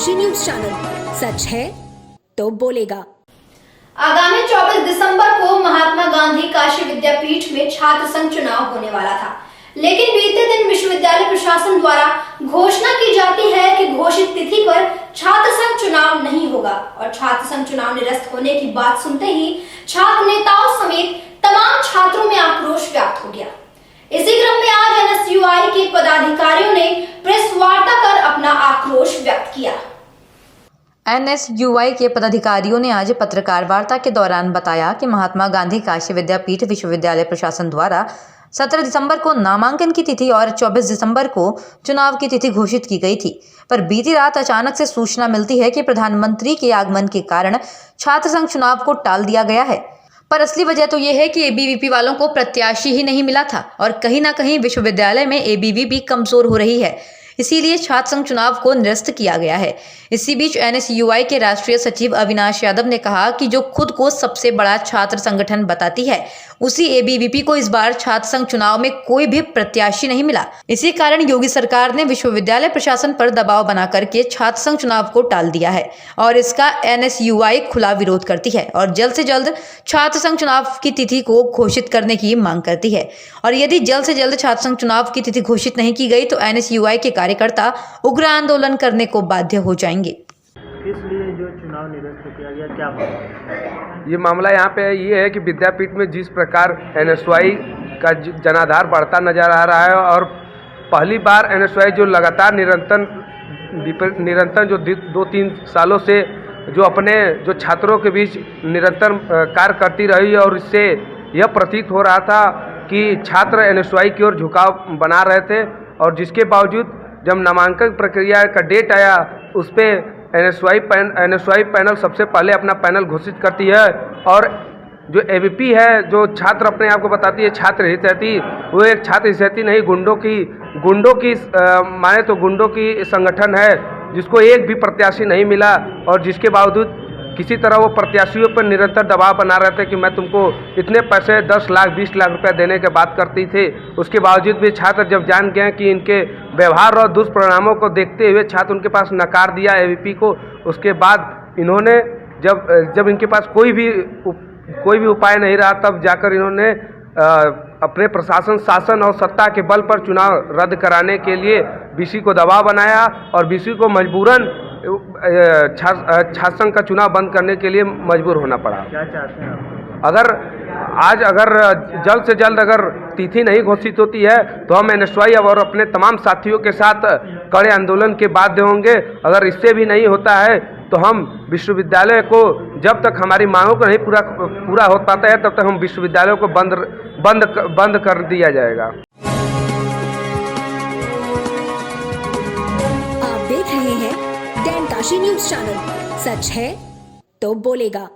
Kashi news channel, सच है तो बोलेगा। आगामी 24 दिसंबर को महात्मा गांधी काशी विद्यापीठ में छात्र संघ चुनाव होने वाला था, लेकिन बीते दिन विश्वविद्यालय प्रशासन द्वारा घोषणा की जाती है कि घोषित तिथि पर छात्र संघ चुनाव नहीं होगा और छात्र संघ चुनाव निरस्त होने की बात सुनते ही छात्र नेताओं समेत तमाम छात्रों में आक्रोश व्याप्त हो गया। इसी क्रम में आज एनएसयूआई के पदाधिकारियों ने प्रेस वार्ता कर अपना आक्रोश व्यक्त किया। एनएसयूआई के पदाधिकारियों ने आज पत्रकार वार्ता के दौरान बताया कि महात्मा गांधी काशी विद्यापीठ विश्वविद्यालय प्रशासन द्वारा 17 दिसंबर को नामांकन की तिथि और 24 दिसंबर को चुनाव की तिथि घोषित की गई थी, पर बीती रात अचानक से सूचना मिलती है कि प्रधानमंत्री के आगमन के कारण छात्र संघ चुनाव को टाल दिया गया है। पर असली वजह तो ये है कि एबीवीपी वालों को प्रत्याशी ही नहीं मिला था और कहीं ना कहीं विश्वविद्यालय में एबीवीपी कमजोर हो रही है, इसीलिए छात्र संघ चुनाव को निरस्त किया गया है। इसी बीच एनएसयूआई के राष्ट्रीय सचिव अविनाश यादव ने कहा कि जो खुद को सबसे बड़ा छात्र संगठन बताती है, उसी एबीवीपी को इस बार छात्र संघ चुनाव में कोई भी प्रत्याशी नहीं मिला। इसी कारण योगी सरकार ने विश्वविद्यालय प्रशासन पर दबाव बना करके छात्र संघ चुनाव को टाल दिया है और इसका एनएसयूआई खुला विरोध करती है और जल्द से जल्द छात्र संघ चुनाव की तिथि को घोषित करने की मांग करती है। और यदि जल्द से जल्द छात्र संघ चुनाव की तिथि घोषित नहीं की गई तो एनएसयूआई के कार्यकर्ता उग्र आंदोलन करने को बाध्य हो जाएंगे। इसलिए जो चुनाव निरस्त किया गया, क्या मामला? ये मामला यहाँ पे ये है कि विद्यापीठ में जिस प्रकार एनएसयूआई का जनाधार बढ़ता नजर आ रहा है और पहली बार एनएसयूआई जो लगातार निरंतर जो 2-3 सालों से जो अपने जो छात्रों के बीच निरंतर कार्य करती रही और इससे यह प्रतीत हो रहा था कि छात्र एनएसयूआई की ओर झुकाव बना रहे थे, और जिसके बावजूद जब नामांकन प्रक्रिया का डेट आया उस पर एनएसयूआई पैनल सबसे पहले अपना पैनल घोषित करती है और जो एबीपी है, जो छात्र अपने आप को बताती है छात्र हितैषी, वो एक छात्र हितैषी नहीं, गुंडों की माने तो गुंडों की संगठन है जिसको एक भी प्रत्याशी नहीं मिला और जिसके बावजूद किसी तरह वो प्रत्याशियों पर निरंतर दबाव बना रहे थे कि मैं तुमको इतने पैसे 10 लाख 20 लाख रुपए देने के बात करती थी। उसके बावजूद भी छात्र जब जान गए कि इनके व्यवहार और दुष्परिणामों को देखते हुए छात्र उनके पास नकार दिया एबीपी को। उसके बाद इन्होंने जब इनके पास कोई भी उपाय नहीं रहा, तब जाकर इन्होंने अपने प्रशासन, शासन और सत्ता के बल पर चुनाव रद्द कराने के लिए बीसी को दबाव बनाया और बीसी को मजबूरन छात्र संघ का चुनाव बंद करने के लिए मजबूर होना पड़ा। क्या चाहते हैं आप? अगर जल्द से जल्द अगर तिथि नहीं घोषित होती है तो हम एनएसयूआई और अपने तमाम साथियों के साथ कड़े आंदोलन के बाध्य होंगे। अगर इससे भी नहीं होता है तो हम विश्वविद्यालय को, जब तक हमारी मांगों को नहीं पूरा हो पाता है तब तक हम विश्वविद्यालयों को बंद कर दिया जाएगा। आप देख रहे हैं डैन काशी न्यूज चैनल, सच है तो बोलेगा।